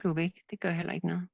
blev væk. Det gør heller ikke noget.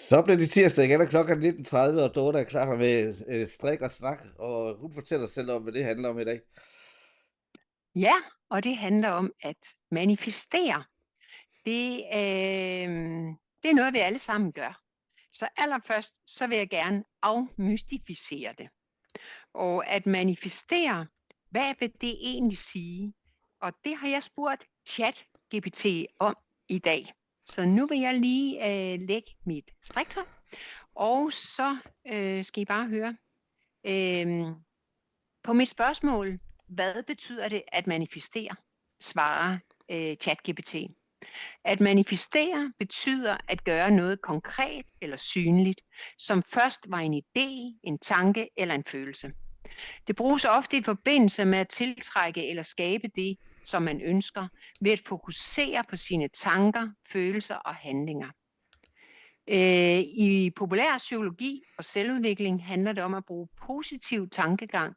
Så bliver det tirsdag igen, og klokken 19.30, og Dorte er klar med strik og snak, og hun fortæller selv om, hvad det handler om i dag. Ja, og det handler om at manifestere. Det er noget, vi alle sammen gør. Så allerførst, så vil jeg gerne afmystificere det. Og at manifestere, hvad vil det egentlig sige? Og det har jeg spurgt ChatGPT om i dag. Så nu vil jeg lige lægge mit striktøj, og så skal I bare høre. På mit spørgsmål, hvad betyder det at manifestere, svarer ChatGPT. At manifestere betyder at gøre noget konkret eller synligt, som først var en idé, en tanke eller en følelse. Det bruges ofte i forbindelse med at tiltrække eller skabe det, som man ønsker, ved at fokusere på sine tanker, følelser og handlinger. I populær psykologi og selvudvikling handler det om at bruge positiv tankegang,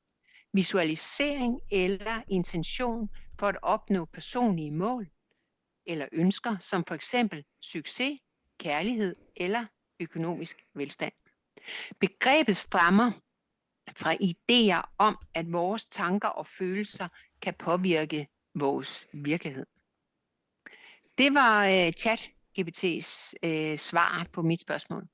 visualisering eller intention for at opnå personlige mål eller ønsker, som for eksempel succes, kærlighed eller økonomisk velstand. Begrebet stammer fra idéer om, at vores tanker og følelser kan påvirke vores virkelighed. Det var ChatGPT's svar på mit spørgsmål.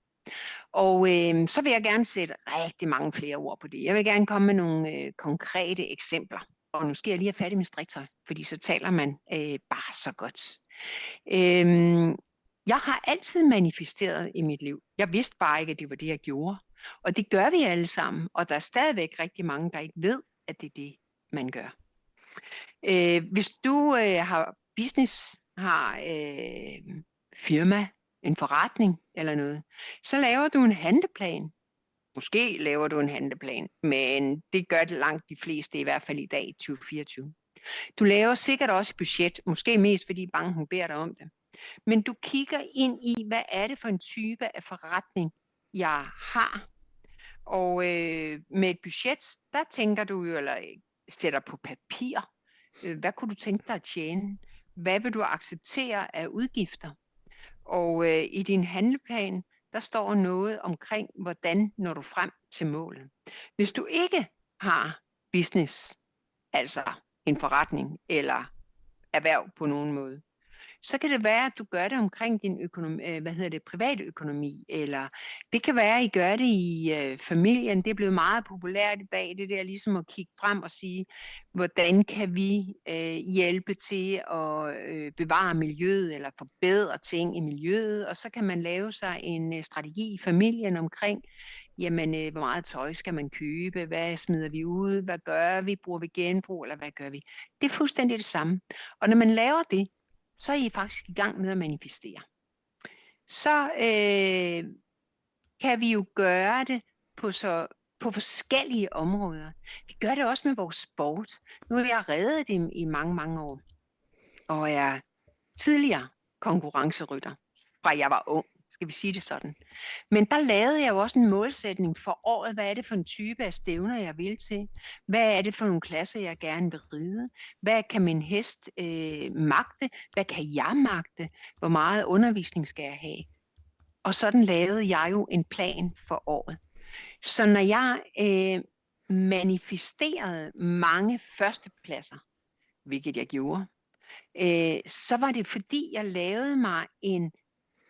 Og så vil jeg gerne sætte rigtig mange flere ord på det. Jeg vil gerne komme med nogle konkrete eksempler. Og nu skal jeg lige have fat i min striktøj, fordi så taler man bare så godt. Jeg har altid manifesteret i mit liv. Jeg vidste bare ikke, at det var det, jeg gjorde. Og det gør vi alle sammen. Og der er stadigvæk rigtig mange, der ikke ved, at det er det, man gør. Hvis du har business, har firma, en forretning eller noget, så laver du en handleplan. Måske laver du en handleplan, men det gør det langt de fleste, i hvert fald i dag i 2024. Du laver sikkert også budget, måske mest fordi banken beder dig om det. Men du kigger ind i, hvad er det for en type af forretning, jeg har. Og med et budget, der tænker du jo, eller sætter på papir, hvad kunne du tænke dig at tjene? Hvad vil du acceptere af udgifter? Og i din handleplan, der står noget omkring, hvordan når du frem til målet. Hvis du ikke har business, altså en forretning eller erhverv på nogen måde, Så kan det være, at du gør det omkring din private økonomi, eller det kan være, at I gør det i familien. Det er blevet meget populært i dag, det der ligesom at kigge frem og sige, hvordan kan vi hjælpe til at bevare miljøet, eller forbedre ting i miljøet, og så kan man lave sig en strategi i familien omkring, jamen, hvor meget tøj skal man købe, hvad smider vi ud, hvad gør vi, bruger vi genbrug, eller hvad gør vi? Det er fuldstændig det samme. Og når man laver det, så er I faktisk i gang med at manifestere. Så kan vi jo gøre det på forskellige områder. Vi gør det også med vores sport. Nu har jeg reddet det i mange, mange år, og er tidligere konkurrencerytter, fra jeg var ung, skal vi sige det sådan. Men der lavede jeg jo også en målsætning for året. Hvad er det for en type af stævner, jeg vil til? Hvad er det for nogle klasser, jeg gerne vil ride? Hvad kan min hest magte? Hvad kan jeg magte? Hvor meget undervisning skal jeg have? Og sådan lavede jeg jo en plan for året. Så når jeg manifesterede mange førstepladser, hvilket jeg gjorde, så var det fordi, jeg lavede mig en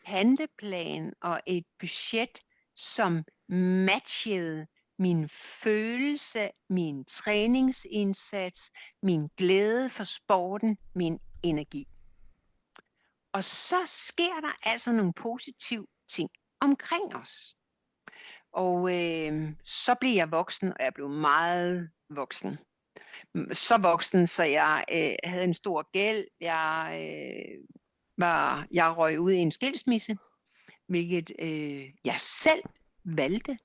handleplan og et budget, som matchede min følelse, min træningsindsats, min glæde for sporten, min energi. Og så sker der altså nogle positive ting omkring os. Og så blev jeg voksen, og jeg blev meget voksen. Så voksen, så jeg havde en stor gæld. Jeg røg ud i en skilsmisse, hvilket jeg selv valgte.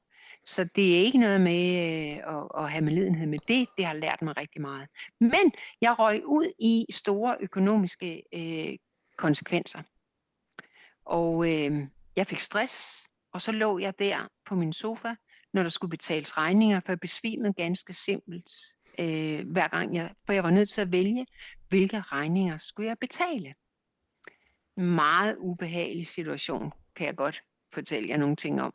Så det er ikke noget med at have medlidenhed med det. Det har lært mig rigtig meget. Men jeg røg ud i store økonomiske konsekvenser. Og jeg fik stress, og så lå jeg der på min sofa, når der skulle betales regninger, for jeg besvimede ganske simpelt hver gang for jeg var nødt til at vælge, hvilke regninger skulle jeg betale. En meget ubehagelig situation, kan jeg godt fortælle jer nogle ting om.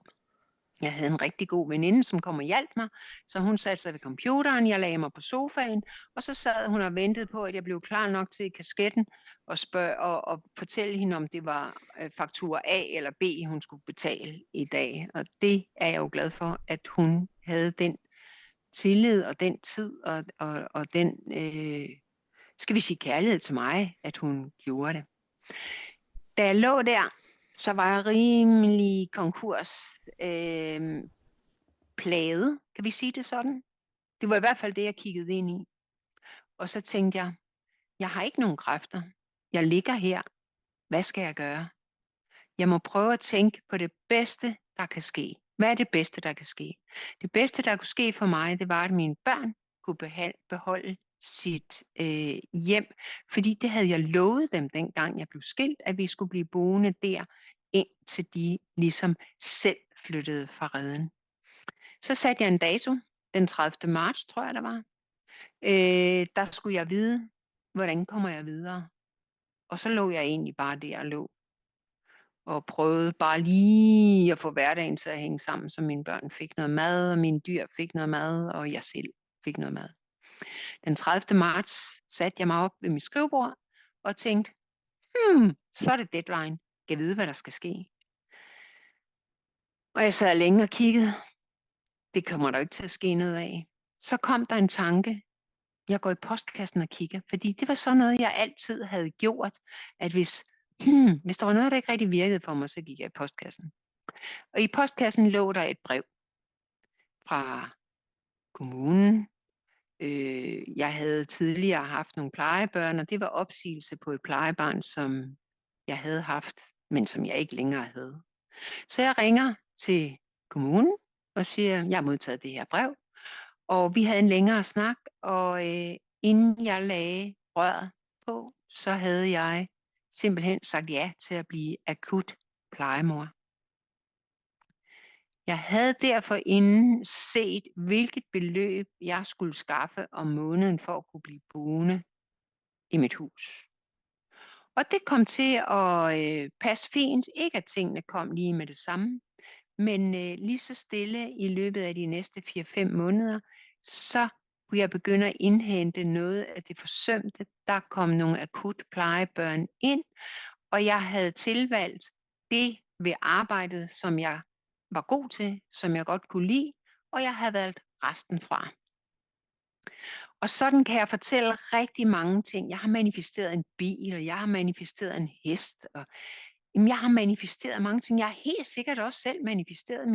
Jeg havde en rigtig god veninde, som kom og hjalp mig, så hun satte sig ved computeren, jeg lagde mig på sofaen, og så sad hun og ventede på, at jeg blev klar nok til kasketten og fortælle hende, om det var faktura A eller B, hun skulle betale i dag. Og det er jeg jo glad for, at hun havde den tillid og den tid og den, skal vi sige, kærlighed til mig, at hun gjorde det. Da jeg lå der, så var jeg rimelig konkursplaget, kan vi sige det sådan. Det var i hvert fald det, jeg kiggede ind i. Og så tænkte jeg har ikke nogen kræfter. Jeg ligger her. Hvad skal jeg gøre? Jeg må prøve at tænke på det bedste, der kan ske. Hvad er det bedste, der kan ske? Det bedste, der kunne ske for mig, det var, at mine børn kunne beholde sit hjem, fordi det havde jeg lovet dem, dengang jeg blev skilt, at vi skulle blive boende der, indtil de ligesom selv flyttede fra Reden. Så satte jeg en dato, den 30. marts, tror jeg, der var. Der skulle jeg vide, hvordan kommer jeg videre. Og så lå jeg egentlig bare der og lå. Og prøvede bare lige at få hverdagen til at hænge sammen, så mine børn fik noget mad, og mine dyr fik noget mad, og jeg selv fik noget mad. Den 30. marts satte jeg mig op ved mit skrivebord og tænkte, så er det deadline. Jeg ved, hvad der skal ske. Og jeg sad længe og kiggede. Det kommer der ikke til at ske noget af. Så kom der en tanke. Jeg går i postkassen og kigger, fordi det var sådan noget, jeg altid havde gjort, at hvis der var noget, der ikke rigtig virkede for mig, så gik jeg i postkassen. Og i postkassen lå der et brev fra kommunen. Jeg havde tidligere haft nogle plejebørn, og det var opsigelse på et plejebarn, som jeg havde haft, men som jeg ikke længere havde. Så jeg ringer til kommunen og siger, jeg har modtaget det her brev. Og vi havde en længere snak, og inden jeg lagde røret på, så havde jeg simpelthen sagt ja til at blive akut plejemor. Jeg havde derfor inden set, hvilket beløb jeg skulle skaffe om måneden for at kunne blive boende i mit hus. Og det kom til at passe fint. Ikke at tingene kom lige med det samme, men lige så stille i løbet af de næste 4-5 måneder, så kunne jeg begynde at indhente noget af det forsømte. Der kom nogle akut plejebørn ind, og jeg havde tilvalgt det ved arbejdet, som jeg var god til, som jeg godt kunne lide, og jeg havde valgt resten fra. Og sådan kan jeg fortælle rigtig mange ting. Jeg har manifesteret en bil, og jeg har manifesteret en hest, og jeg har manifesteret mange ting. Jeg har helt sikkert også selv manifesteret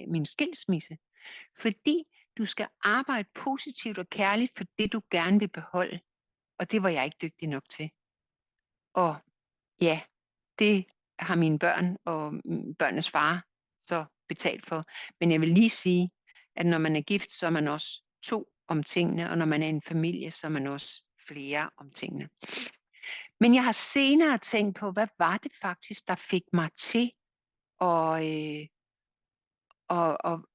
min skilsmisse, fordi du skal arbejde positivt og kærligt for det, du gerne vil beholde. Og det var jeg ikke dygtig nok til. Og ja, det har mine børn og børnenes far så betalt for. Men jeg vil lige sige, at når man er gift, så er man også 2 om tingene, og når man er en familie, så er man også flere om tingene. Men jeg har senere tænkt på, hvad var det faktisk, der fik mig til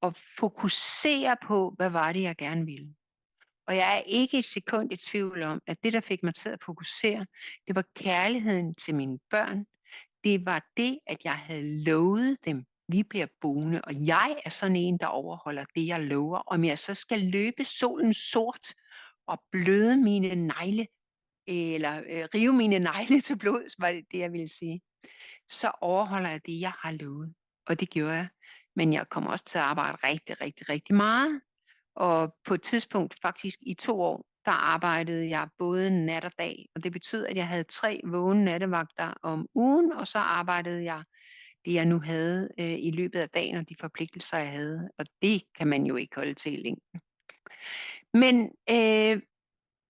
at fokusere på, hvad var det, jeg gerne ville. Og jeg er ikke et sekund i tvivl om, at det, der fik mig til at fokusere, det var kærligheden til mine børn. Det var det, at jeg havde lovet dem, vi bliver boende, og jeg er sådan en, der overholder det, jeg lover. Om jeg så skal løbe solen sort og bløde mine negle, eller rive mine negle til blod, var det, jeg ville sige, så overholder jeg det, jeg har lovet. Og det gjorde jeg. Men jeg kommer også til at arbejde rigtig, rigtig, rigtig meget. Og på et tidspunkt, faktisk i 2 år, der arbejdede jeg både nat og dag. Og det betød, at jeg havde 3 vågne nattevagter om ugen, og så arbejdede jeg det, jeg nu havde i løbet af dagen, og de forpligtelser, jeg havde. Og det kan man jo ikke holde til i længden. Men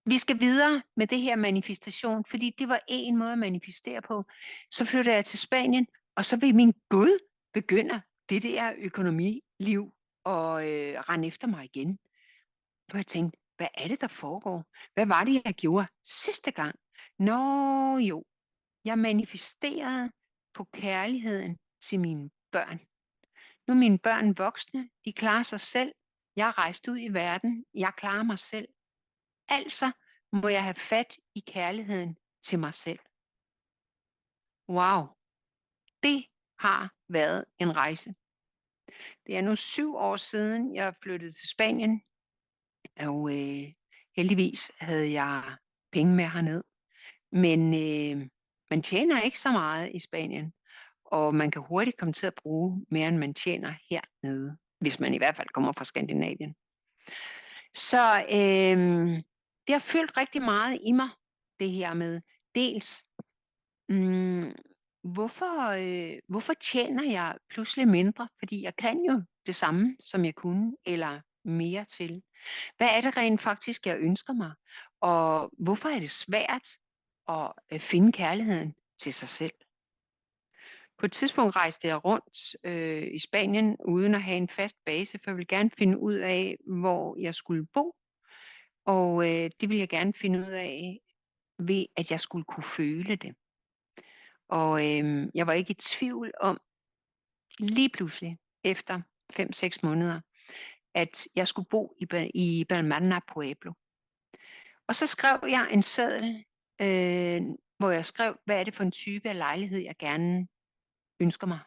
vi skal videre med det her manifestation, fordi det var en måde at manifestere på. Så flytter jeg til Spanien, og så vil min Gud begynde det der økonomiliv og rende efter mig igen. Og jeg tænkte, hvad er det, der foregår? Hvad var det, jeg gjorde sidste gang? Nå jo, jeg manifesterede på kærligheden til mine børn. Nu er mine børn voksne, de klarer sig selv. Jeg er rejst ud i verden, jeg klarer mig selv. Altså må jeg have fat i kærligheden til mig selv. Wow, det har været en rejse. Det er nu 7 år siden, jeg flyttede til Spanien, og heldigvis havde jeg penge med herned. Men man tjener ikke så meget i Spanien, og man kan hurtigt komme til at bruge mere, end man tjener hernede, hvis man i hvert fald kommer fra Skandinavien. Så det har fyldt rigtig meget i mig, det her med dels, hvorfor tjener jeg pludselig mindre? Fordi jeg kan jo det samme, som jeg kunne, eller mere til. Hvad er det rent faktisk, jeg ønsker mig? Og hvorfor er det svært at finde kærligheden til sig selv? På et tidspunkt rejste jeg rundt i Spanien uden at have en fast base, for jeg ville gerne finde ud af, hvor jeg skulle bo. Og det ville jeg gerne finde ud af ved, at jeg skulle kunne føle det. Og jeg var ikke i tvivl om, lige pludselig, efter 5-6 måneder, at jeg skulle bo i Balmana Pueblo. Og så skrev jeg en seddel, hvor jeg skrev, hvad er det for en type af lejlighed, jeg gerne ønsker mig.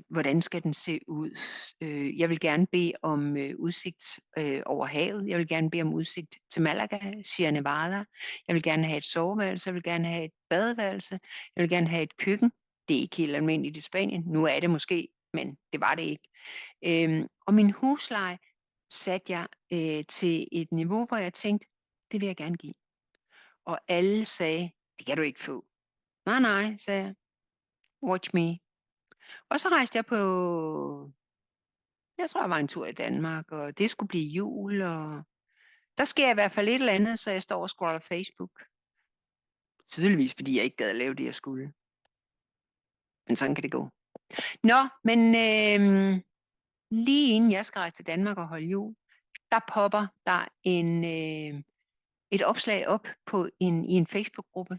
Hvordan skal den se ud? Jeg vil gerne bede om udsigt over havet. Jeg vil gerne bede om udsigt til Malaga, Sierra Nevada. Jeg vil gerne have et soveværelse. Jeg vil gerne have et badeværelse. Jeg vil gerne have et køkken. Det er ikke helt almindeligt i Spanien. Nu er det måske, men det var det ikke. Og min husleje satte jeg til et niveau, hvor jeg tænkte, det vil jeg gerne give. Og alle sagde, det kan du ikke få. Nej, sagde jeg. Watch me. Og så rejste jeg på, jeg tror jeg var en tur i Danmark, og det skulle blive jul, og der sker i hvert fald et eller andet, så jeg står og scroller Facebook. Tydeligvis, fordi jeg ikke gad at lave det, jeg skulle. Men sådan kan det gå. Nå, men lige inden jeg skal rejse til Danmark og holde jul, der popper der et opslag op på i en Facebook-gruppe.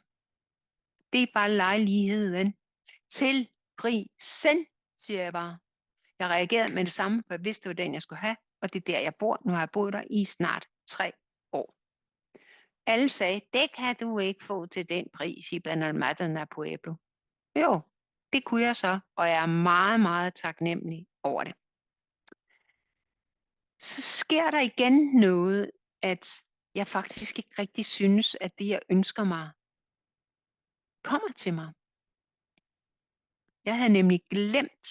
Det er bare lejligheden til prisen, siger jeg bare. Jeg reagerede med det samme, for jeg vidste, det var den, jeg skulle have, og det er der, jeg bor. Nu har jeg boet der i snart 3 år. Alle sagde, det kan du ikke få til den pris i Balmana Pueblo. Jo, det kunne jeg så, og jeg er meget, meget taknemmelig over det. så sker der igen noget, at jeg faktisk ikke rigtig synes, at det, jeg ønsker mig, kommer til mig. Jeg havde nemlig glemt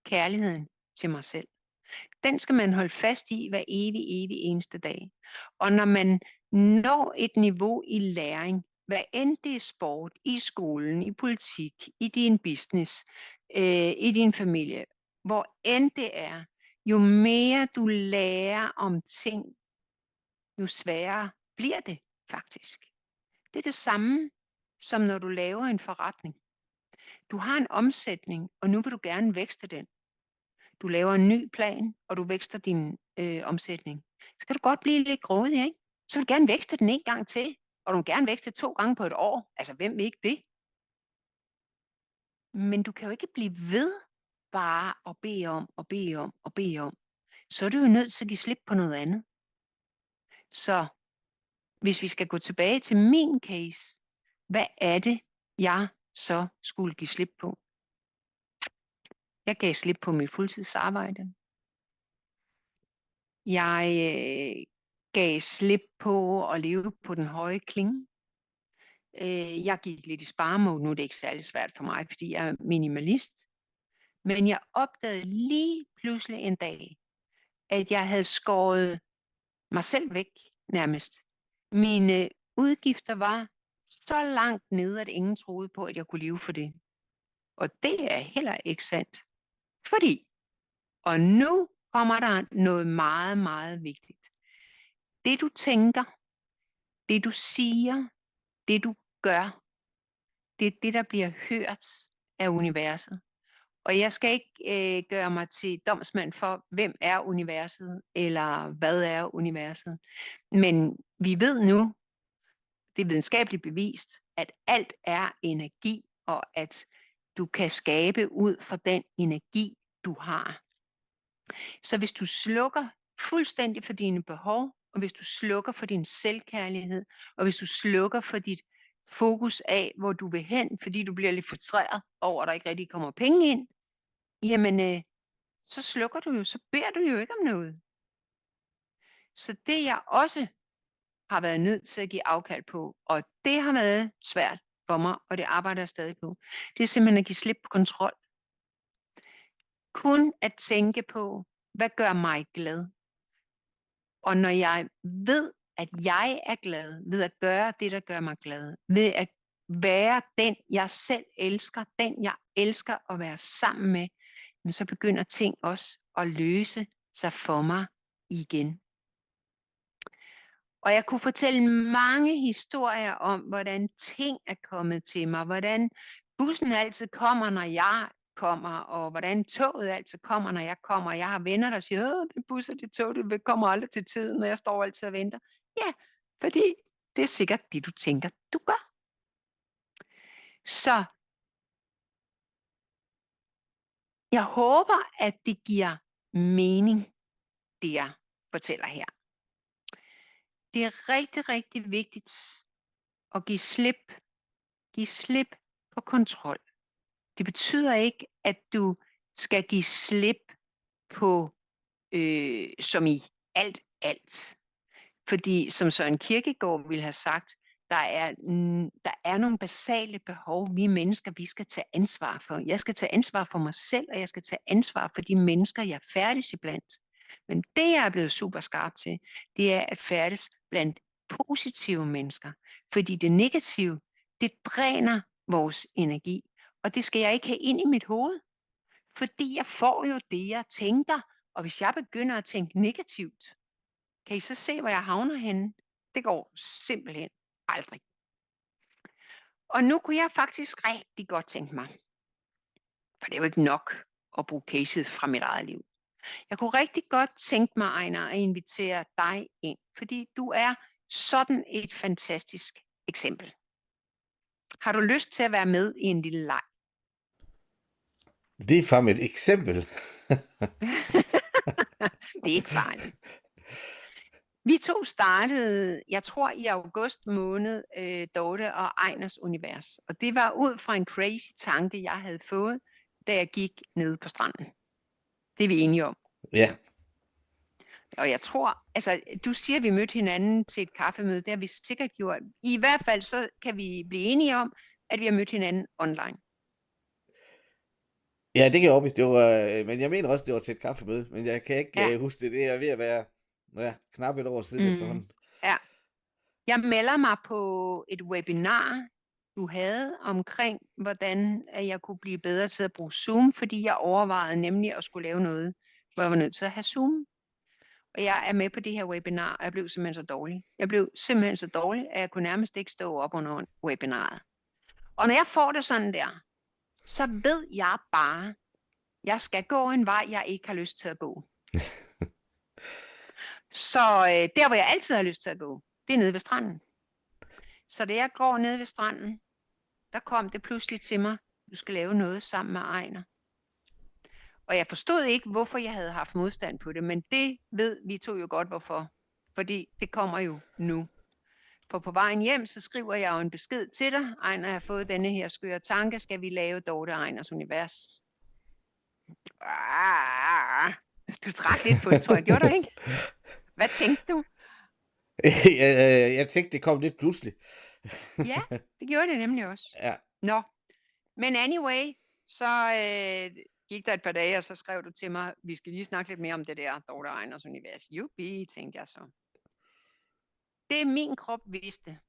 kærligheden til mig selv. Den skal man holde fast i hver evig eneste dag. Og når man når et niveau i læring, hvad end det er sport, i skolen, i politik, i din business, i din familie, hvor end det er, jo mere du lærer om ting, jo sværere bliver det faktisk. Det er det samme, som når du laver en forretning. Du har en omsætning, og nu vil du gerne vækste den. Du laver en ny plan, og du vækster din omsætning. Så kan du godt blive lidt grådig, ikke? Så vil du gerne vækste den en gang til, og du vil gerne vækste 2 gange på et år. Altså, hvem vil ikke det? Men du kan jo ikke blive ved bare at bede om, og bede om, og bede om. Så er du jo nødt til at give slip på noget andet. Så hvis vi skal gå tilbage til min case, hvad er det, jeg så skulle give slip på? Jeg gav slip på mit fuldtidsarbejde. Jeg gav slip på at leve på den høje klinge. Jeg gik lidt i sparemode. Nu er det ikke særlig svært for mig, fordi jeg er minimalist. Men jeg opdagede lige pludselig en dag, at jeg havde skåret mig selv væk nærmest. Mine udgifter var så langt nede, at ingen troede på, at jeg kunne leve for det. Og det er heller ikke sandt. Fordi, og nu kommer der noget meget, meget vigtigt. Det du tænker, det du siger, det du gør, det er det, der bliver hørt af universet. Og jeg skal ikke gøre mig til domsmand for, hvem er universet, eller hvad er universet. Men vi ved nu, det er videnskabeligt bevist, at alt er energi, og at du kan skabe ud fra den energi, du har. Så hvis du slukker fuldstændig for dine behov, og hvis du slukker for din selvkærlighed, og hvis du slukker for dit fokus af, hvor du vil hen, fordi du bliver lidt frustreret over, at der ikke rigtig kommer penge ind, jamen så slukker du jo, så beder du jo ikke om noget. Så det jeg også har været nødt til at give afkald på, og det har været svært for mig, og det arbejder jeg stadig på, det er simpelthen at give slip på kontrol. Kun at tænke på, hvad gør mig glad? Og når jeg ved, at jeg er glad ved at gøre det, der gør mig glad, ved at være den, jeg selv elsker, den jeg elsker at være sammen med, men så begynder ting også at løse sig for mig igen. Og jeg kunne fortælle mange historier om, hvordan ting er kommet til mig, hvordan bussen altid kommer, når jeg kommer, og hvordan toget altid kommer, når jeg kommer. Jeg har venner, der siger, det bus og det tog, det kommer aldrig til tiden, og jeg står altid og venter. Ja, fordi det er sikkert det, du tænker, du gør. Så jeg håber, at det giver mening, det jeg fortæller her. Det er rigtig, rigtig vigtigt at give slip. Give slip på kontrol. Det betyder ikke, at du skal give slip på, som i alt. Fordi som Søren Kierkegaard ville have sagt, der er nogle basale behov, vi mennesker, vi skal tage ansvar for. Jeg skal tage ansvar for mig selv, og jeg skal tage ansvar for de mennesker, jeg færdes iblandt. Men det, jeg er blevet super skarp til, det er at færdes blandt positive mennesker. Fordi det negative, det dræner vores energi. Og det skal jeg ikke have ind i mit hoved. Fordi jeg får jo det, jeg tænker. Og hvis jeg begynder at tænke negativt, kan I så se, hvor jeg havner henne? Det går simpelthen aldrig. Og nu kunne jeg faktisk rigtig godt tænke mig, for det er jo ikke nok at bruge cases fra mit eget liv. Jeg kunne rigtig godt tænke mig, Ejner, at invitere dig ind, fordi du er sådan et fantastisk eksempel. Har du lyst til at være med i en lille leg? Det er fra et eksempel. Det er ikke farligt. Vi to startede, jeg tror i august måned, Dorte og Ejners univers. Og det var ud fra en crazy tanke, jeg havde fået, da jeg gik ned på stranden. Det er vi enige om. Ja. Og jeg tror, altså du siger, at vi mødte hinanden til et kaffemøde, det har vi sikkert gjort. I hvert fald så kan vi blive enige om, at vi har mødt hinanden online. Ja, det gjorde vi. Det var, men jeg mener også, det var til et kaffemøde, men jeg kan ikke Ja. huske det. Det er ved at være knap et år siden efterhånden. Ja. Jeg melder mig på et webinar, du havde omkring, hvordan jeg kunne blive bedre til at bruge Zoom, fordi jeg overvejede nemlig at skulle lave noget, hvor jeg var nødt til at have Zoom. Og jeg er med på det her webinar, og jeg blev simpelthen så dårlig. Jeg blev simpelthen så dårlig, at jeg kunne nærmest ikke stå op under webinaret. Og når jeg får det sådan der, så ved jeg bare, at jeg skal gå en vej, jeg ikke har lyst til at gå. Så der, hvor jeg altid har lyst til at gå, det er nede ved stranden. Så da jeg går ned ved stranden, der kom det pludselig til mig, du skal lave noget sammen med Ejner. Og jeg forstod ikke, hvorfor jeg havde haft modstand på det, men det ved vi to jo godt, hvorfor. Fordi det kommer jo nu. For på vejen hjem, så skriver jeg jo en besked til dig. Ejner, har fået denne her skøre tanke, skal vi lave Dorte Ejners univers? Du trak lidt på det, tror jeg. Gjorde du ikke? Hvad tænkte du? Jeg tænkte, det kom lidt pludselig. Ja, det gjorde det nemlig også. Ja. Nå, men anyway, så gik der et par dage, og så skrev du til mig, vi skal lige snakke lidt mere om det der Dorte Ejners univers. Jubi, tænkte jeg så. Det min krop vidste,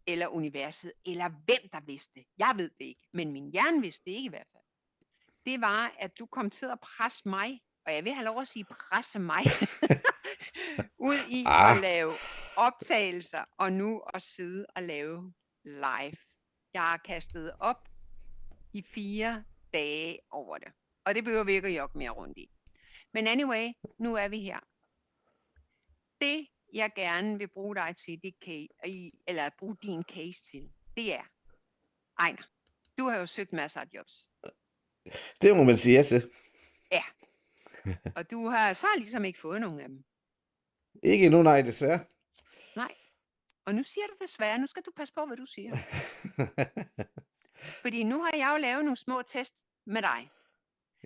eller universet, eller hvem der vidste, jeg ved det ikke, men min hjerne vidste det ikke i hvert fald. Det var, at du kom til at presse mig, og jeg vil have lov at sige presse mig, ud i at lave optagelser, og nu at sidde og lave live. Jeg har kastet op i 4 dage over det, og det behøver vi ikke at jogge mere rundt i. Men anyway, nu er vi her. Det, jeg gerne vil bruge dig til, eller bruge din case til, det er, Ejner, du har jo søgt masser af jobs. Det må man sige ja til. Ja. Og du har så ligesom ikke fået nogen af dem. Ikke endnu, nej, desværre. Nej. Og nu siger du desværre, nu skal du passe på, hvad du siger. Fordi nu har jeg jo lavet nogle små test med dig.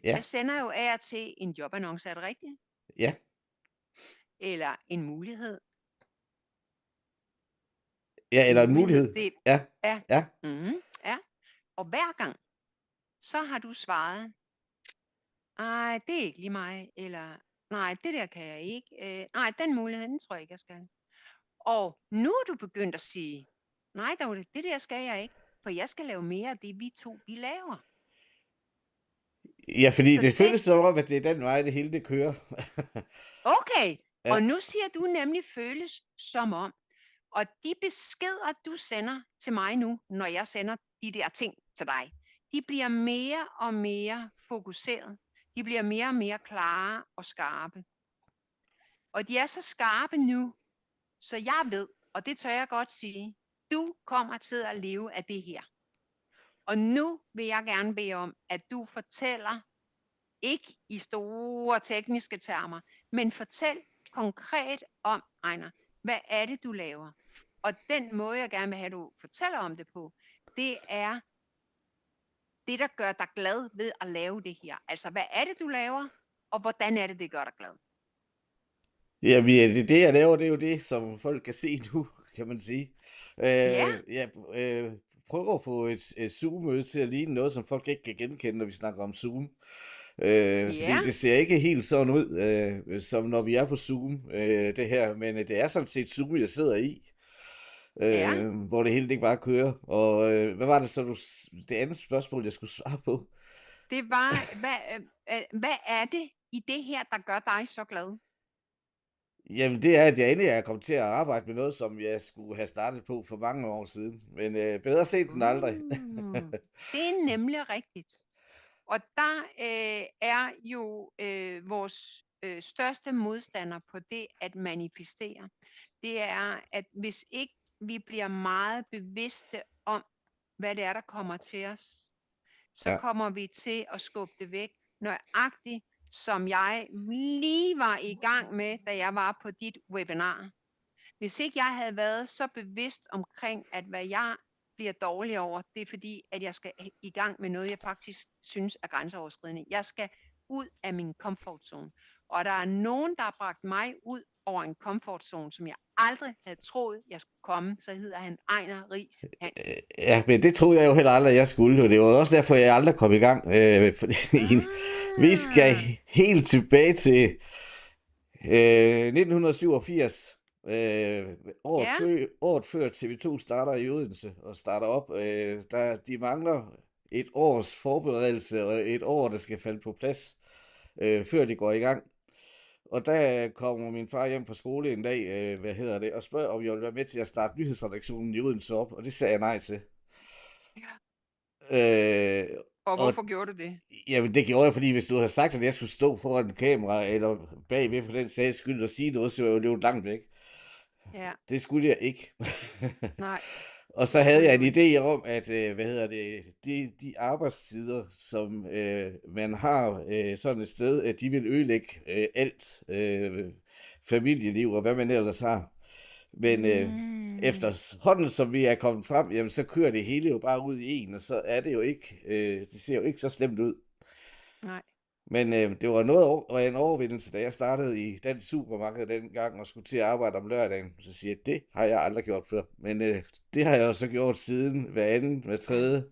Ja. Jeg sender jo af og til en jobannonce, er det rigtigt? Ja. Eller en mulighed. Ja, eller en mulighed. Det, ja. Ja. Mm-hmm, ja. Og hver gang, så har du svaret, nej, det er ikke lige mig, eller nej, det der kan jeg ikke, nej, den mulighed, den tror jeg ikke, jeg skal. Og nu er du begyndt at sige, nej, det der skal jeg ikke, for jeg skal lave mere af det, vi to, vi laver. Ja, fordi det føles som om, at det er den vej, det hele det kører. Okay, Ja. og nu siger du nemlig føles som om, og de beskeder, du sender til mig nu, når jeg sender de der ting til dig, de bliver mere og mere fokuseret. De bliver mere og mere klare og skarpe. Og de er så skarpe nu, så jeg ved, og det tør jeg godt sige, du kommer til at leve af det her. Og nu vil jeg gerne bede om, at du fortæller, ikke i store tekniske termer, men fortæl konkret om, Ejner, hvad er det, du laver? Og den måde, jeg gerne vil have, at du fortæller om det på, det er det, der gør dig glad ved at lave det her. Altså, hvad er det, du laver, og hvordan er det, det gør dig glad? Jamen, det jeg laver, det er jo det, som folk kan se nu, kan man sige. Jeg prøver at få et Zoom-møde til at ligne noget, som folk ikke kan genkende, når vi snakker om Zoom. Fordi det ser ikke helt sådan ud, som når vi er på Zoom, det her. Men det er sådan set Zoom, jeg sidder i. Hvor det hele ikke bare kører. Og hvad var det så, det andet spørgsmål, jeg skulle svare på? Det var, hvad er det i det her, der gør dig så glad? Jamen, det er, at jeg endelig er kommet til at arbejde med noget, som jeg skulle have startet på for mange år siden. Men bedre sent end aldrig. Det er nemlig rigtigt. Og der er jo vores største modstander på det at manifestere. Det er, at hvis ikke vi bliver meget bevidste om, hvad det er, der kommer til os, så kommer vi til at skubbe det væk, nøjagtigt som jeg lige var i gang med, da jeg var på dit webinar. Hvis ikke jeg havde været så bevidst omkring, at hvad jeg bliver dårlig over, det er fordi, at jeg skal i gang med noget, jeg faktisk synes er grænseoverskridende. Jeg skal ud af min comfort zone. Og der er nogen, der har bragt mig ud over en comfortzone, som jeg aldrig havde troet, jeg skulle komme. Så hedder han Ejner Riis Hansen. Ja, men det troede jeg jo heller aldrig, jeg skulle. Og det var også derfor, jeg aldrig kom i gang. Fordi vi skal Ah, helt tilbage til 1987. ja, Året før TV2 starter i Odense og starter op. De mangler et års forberedelse og et år, der skal falde på plads, før de går i gang. Og der kommer min far hjem fra skole en dag, og spørger, om jeg vil være med til at starte nyhedsredaktionen i Odense op, og det sagde jeg nej til. ja. Øh, Og og hvorfor gjorde du det? jamen, det gjorde jeg, fordi hvis du havde sagt, at jeg skulle stå foran en kamera, eller bagved for den sags skyld og sige noget, så var jeg jo løbet langt væk. Ja, Det skulle jeg ikke. nej, Og så det havde skulle jeg du en ikke. idé om, at de arbejdstider, som man har sådan et sted, at de vil ødelægge alt familieliv og hvad man ellers har. Men Mm, efterhånden, som vi er kommet frem, jamen, så kører det hele jo bare ud i en, og så er det jo ikke, det ser jo ikke så slemt ud. nej, Men det var noget af en overvindelse, da jeg startede i den supermarked dengang og skulle til at arbejde om lørdagen. Så siger jeg, det har jeg aldrig gjort før. Men det har jeg jo så gjort siden hver anden, hver ja, tredje,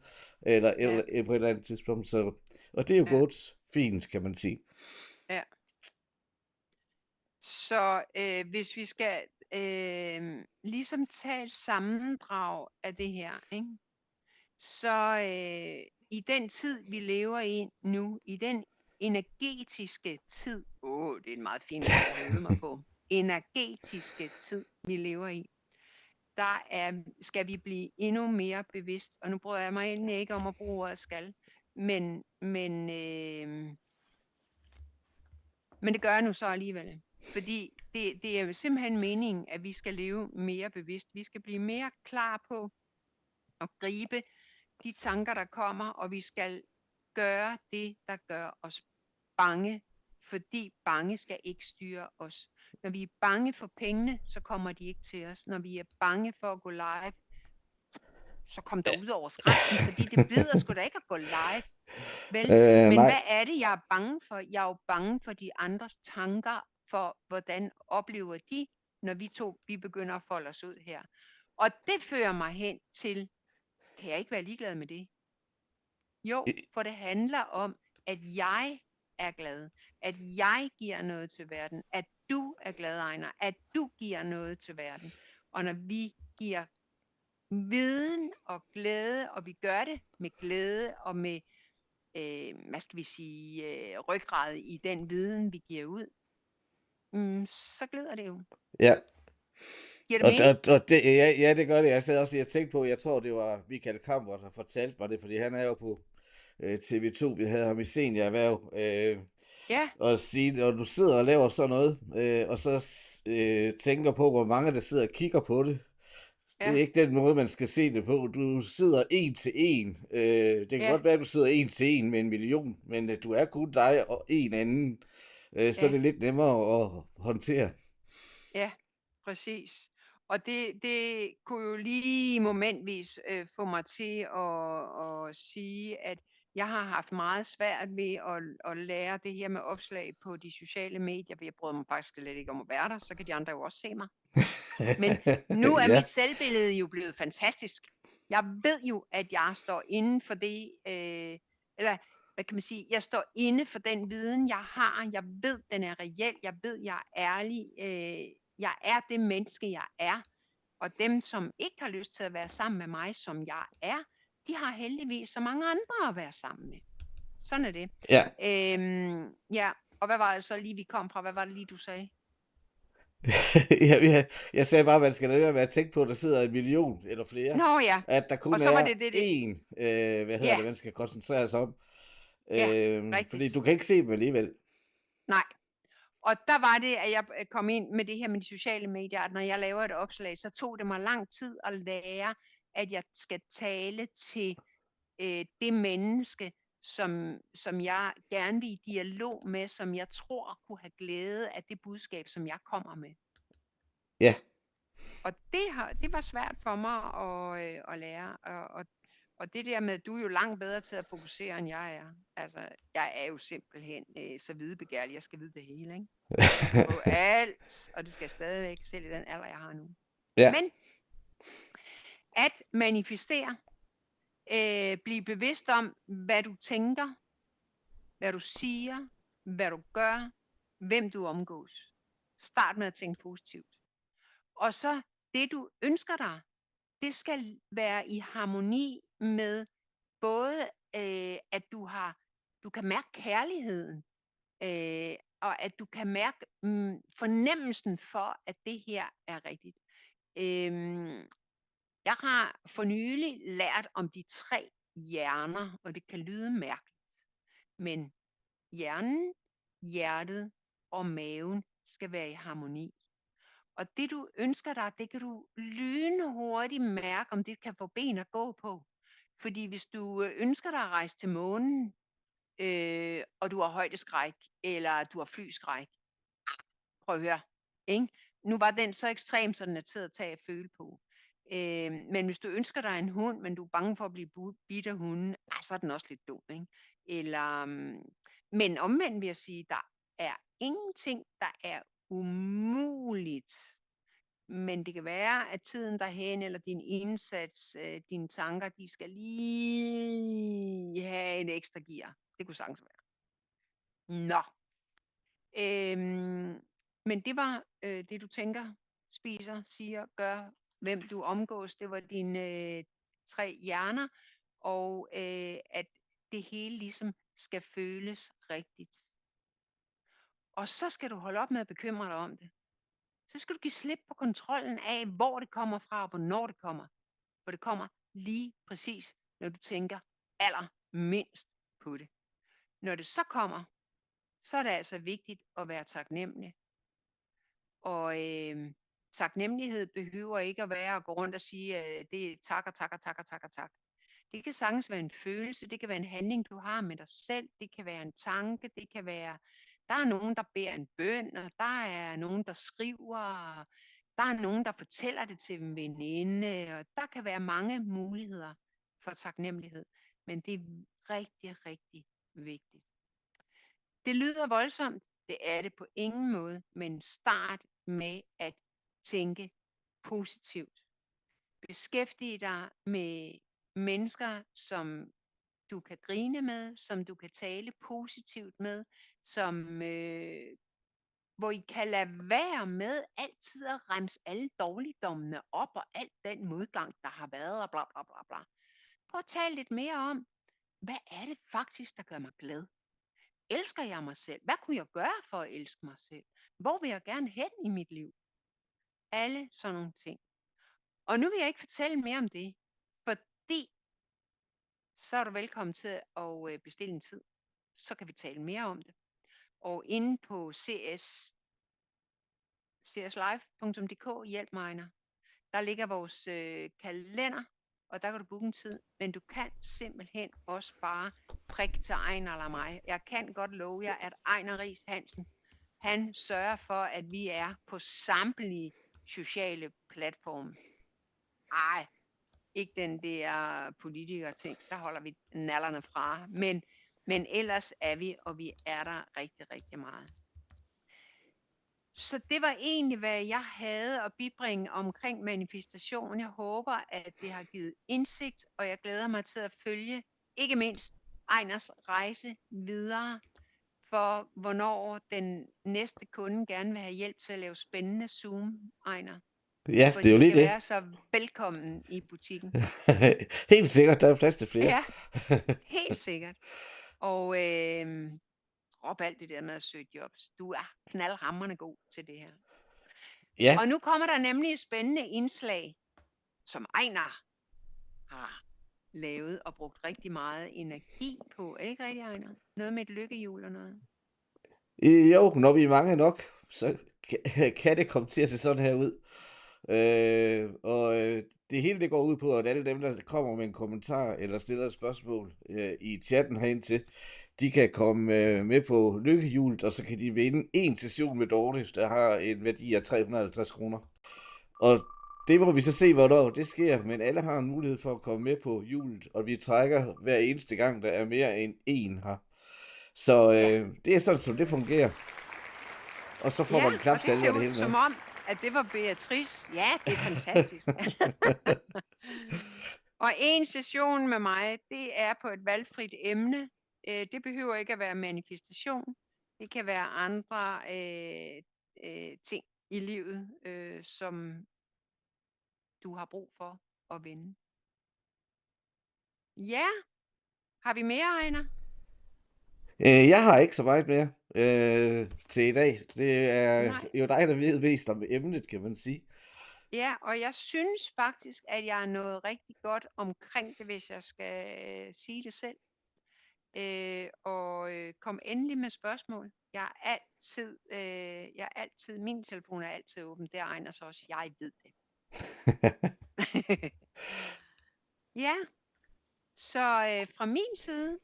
eller, ja, eller på et eller andet tidspunkt. Og det er jo ja, gået fint, kan man sige. ja. Så hvis vi skal ligesom tage et sammendrag af det her, ikke? Så i den tid, vi lever i nu, i den energetiske tid, det er et meget fint ord, jeg har øvet mig på, energetiske tid, vi lever i, skal vi blive endnu mere bevidst, og nu bryder jeg mig egentlig ikke om at bruge ordet skal, men det gør jeg nu så alligevel. Fordi det er jo simpelthen meningen, at vi skal leve mere bevidst. Vi skal blive mere klar på at gribe de tanker, der kommer, og vi skal gøre det, der gør os bange, fordi bange skal ikke styre os. Når vi er bange for pengene, så kommer de ikke til os. Når vi er bange for at gå live, så kom der ud over skrænten, fordi det bider sgu da ikke at gå live. Vel, men Nej. hvad er det, jeg er bange for? Jeg er jo bange for de andres tanker, for hvordan oplever de, når vi begynder at folde os ud her. Og det fører mig hen til, kan jeg ikke være ligeglad med det? Jo, for det handler om, at jeg er glad, at jeg giver noget til verden, at du er glad, Ejner, at du giver noget til verden. Og når vi giver viden og glæde, og vi gør det med glæde og med hvad skal vi sige, ryggrad i den viden, vi giver ud, så glider det jo. Ja. Giver det mening? Ja, det gør det. Jeg sad også lige og tænkte på, jeg tror, det var Michael Kamper, der fortalte mig det, fordi han er jo på TV2, vi havde ham i seniorerhverv, Ja, og sige, når du sidder og laver sådan noget, og så tænker på, hvor mange der sidder og kigger på det, det er ja, ikke den måde, man skal se det på. Du sidder en til en. Det kan ja, godt være, at du sidder en til en med 1 million, men du er kun dig og en anden. Så er ja, det lidt nemmere at håndtere. ja, præcis. Og det kunne jo lige momentvis få mig til at sige, at jeg har haft meget svært ved at lære det her med opslag på de sociale medier, for jeg bryder mig faktisk slet ikke om at være der, så kan de andre jo også se mig. Men nu er Ja, mit selvbillede jo blevet fantastisk. Jeg ved jo, at jeg står inde for det, eller hvad kan man sige, jeg står inde for den viden, jeg har. Jeg ved, den er reel. Jeg ved, jeg er ærlig. Jeg er det menneske, jeg er. Og dem, som ikke har lyst til at være sammen med mig, som jeg er, de har heldigvis så mange andre at være sammen med. Sådan er det. ja. Ja, og hvad var det så lige, vi kom fra? Hvad var det lige, du sagde? Jeg sagde bare, at man skal lade være med at tænke på, at der sidder 1 million eller flere. Nå ja, At der og kun så var er det. én, Ja, man skal koncentrere sig om. ja, Fordi rigtigt. du kan ikke se dem alligevel. Nej. Og der var det, at jeg kom ind med det her med de sociale medier, at når jeg laver et opslag, så tog det mig lang tid at lære, at jeg skal tale til det menneske, som jeg gerne vil i dialog med, som jeg tror kunne have glæde af det budskab, som jeg kommer med. Ja. Og det var svært for mig at lære. Og det der med, du er jo langt bedre til at fokusere, end jeg er. Altså, jeg er jo simpelthen så videbegærlig. Jeg skal vide det hele, ikke? Jeg skal på alt, og det skal jeg stadigvæk, selv i den alder, jeg har nu. Ja. Men at manifestere, blive bevidst om, hvad du tænker, hvad du siger, hvad du gør, hvem du omgås. Start med at tænke positivt. Og så det, du ønsker dig, det skal være i harmoni med både, at du kan mærke kærligheden, og at du kan mærke fornemmelsen for, at det her er rigtigt. Jeg har for nylig lært om de 3 hjerner, og det kan lyde mærkeligt. Men hjernen, hjertet og maven skal være i harmoni. Og det du ønsker dig, det kan du lynhurtigt mærke, om det kan få ben at gå på. Fordi hvis du ønsker dig at rejse til månen, og du har højdeskræk, eller du har flyskræk, prøv at høre, ikke? Nu var den så ekstrem, så den er til at tage at føle på. Men hvis du ønsker dig en hund, men du er bange for at blive bidt af hunden, så er den også lidt dum, ikke? Eller, men omvendt vil jeg sige, der er ingenting, der er umuligt. Men det kan være, at tiden derhen, eller din indsats, dine tanker, de skal lige have et ekstra gear. Det kunne sagtens være. Nå. Men det var det, du tænker, spiser, siger, gør, hvem du omgås. Det var dine 3 hjerner, og at det hele ligesom skal føles rigtigt. Og så skal du holde op med at bekymre dig om det. Så skal du give slip på kontrollen af, hvor det kommer fra, og hvornår det kommer. For det kommer lige præcis, når du tænker allermindst på det. Når det så kommer, så er det altså vigtigt at være taknemmelig. Og taknemmelighed behøver ikke at være at gå rundt og sige, det er tak og tak og tak og tak og tak. Det kan sagtens være en følelse, det kan være en handling, du har med dig selv, det kan være en tanke, det kan være, der er nogen, der beder en bøn, og der er nogen, der skriver, der er nogen, der fortæller det til en veninde, og der kan være mange muligheder for taknemmelighed, men det er rigtig, rigtig vigtigt. Det lyder voldsomt, det er det på ingen måde, men start med at tænke positivt. Beskæftig dig med mennesker, som du kan grine med, som du kan tale positivt med, som, hvor I kan lade være med altid at remse alle dårligdommene op, og alt den modgang, der har været, og bla bla bla bla. Prøv at tale lidt mere om, hvad er det faktisk, der gør mig glad? Elsker jeg mig selv? Hvad kunne jeg gøre for at elske mig selv? Hvor vil jeg gerne hen i mit liv? Alle sådan nogle ting. Og nu vil jeg ikke fortælle mere om det, fordi så er du velkommen til at bestille en tid. Så kan vi tale mere om det. Og inde på cslive.dk, hjælp mig, Ejner, der ligger vores kalender, og der kan du booke en tid. Men du kan simpelthen også bare prikke til Ejner eller mig. Jeg kan godt love jer, at Ejner Riis Hansen, han sørger for, at vi er på samtlige sociale platforme. Ej, ikke den der politiker-ting, der holder vi nallerne fra. Men ellers er vi, og vi er der rigtig, rigtig meget. Så det var egentlig, hvad jeg havde at bibringe omkring manifestation. Jeg håber, at det har givet indsigt, og jeg glæder mig til at følge, ikke mindst Ejners rejse videre, for hvornår den næste kunde gerne vil have hjælp til at lave spændende Zoom, Ejner. Ja, For det er jo de lige skal det. være så velkommen i butikken. Helt sikkert, der er plads til flere. Ja, helt sikkert. Og drop alt det der med at søge jobs. Du er knaldhamrende god til det her. Ja, Og nu kommer der nemlig et spændende indslag, som Ejner har lavet og brugt rigtig meget energi på. Er det ikke rigtigt, Ejner? Noget med et lykkehjul og noget. jo, når vi er mange nok, så kan det komme til at se sådan her ud. Det hele det går ud på, at alle dem, der kommer med en kommentar eller stiller et spørgsmål i chatten herind til, de kan komme med på lykkehjulet, og så kan de vinde en session med Dorte, der har en værdi af 350 kroner. Og Det må vi så se, hvornår det sker, men alle har en mulighed for at komme med på hjulet, og vi trækker hver eneste gang, der er mere end én her. Så det er sådan, som det fungerer. Og så får man og det klapsalver ser det ud hele som med. om, at det var Beatrice. Ja, det er fantastisk. Og en session med mig, det er på et valgfrit emne. Det behøver ikke at være manifestation. Det kan være andre ting i livet, som du har brug for at vende. Ja, har vi mere, Ejner? Jeg har ikke så meget mere til i dag. Det er Nej. jo dig, der ved mest om emnet, kan man sige. Ja, og jeg synes faktisk, at jeg er nået rigtig godt omkring det, hvis jeg skal sige det selv. Kom endelig med spørgsmål. Min telefon er altid åben. Det egner sig også. Jeg ved det. Ja, så fra min side,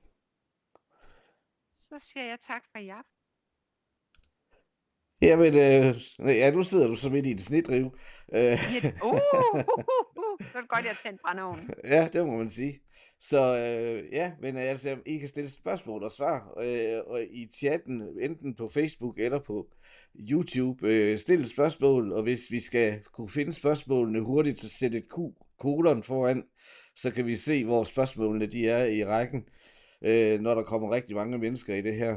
så siger jeg tak for i aften. Jamen, nu sidder du så midt i en snedrive. Ja, så er det godt, jeg har tændt brændeovnen. Ja, det må man sige. Så men altså, I kan stille spørgsmål og svar og i chatten, enten på Facebook eller på YouTube. Stil spørgsmål, og hvis vi skal kunne finde spørgsmålene hurtigt, så sæt et kolon foran, så kan vi se, hvor spørgsmålene de er i rækken, når der kommer rigtig mange mennesker i det her.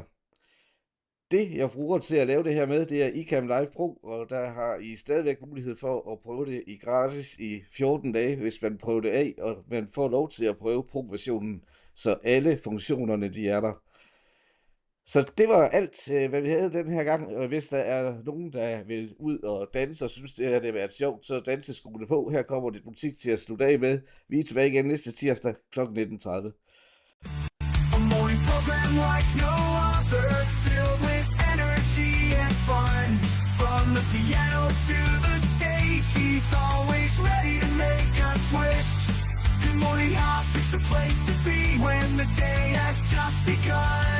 Det, jeg bruger til at lave det her med, det er iCam Live Pro, og der har I stadigvæk mulighed for at prøve det i gratis i 14 dage, hvis man prøver det af, og man får lov til at prøve Pro-versionen, så alle funktionerne de er der. Så det var alt, hvad vi havde den her gang, og hvis der er nogen, der vil ud og danse og synes, det her det har været sjovt, så danseskole på. Her kommer det musik til at slutte af med. Vi er tilbage igen næste tirsdag kl. 19:30. Fun. From the piano to the stage, he's always ready to make a twist. Good Morning House is the place to be when the day has just begun.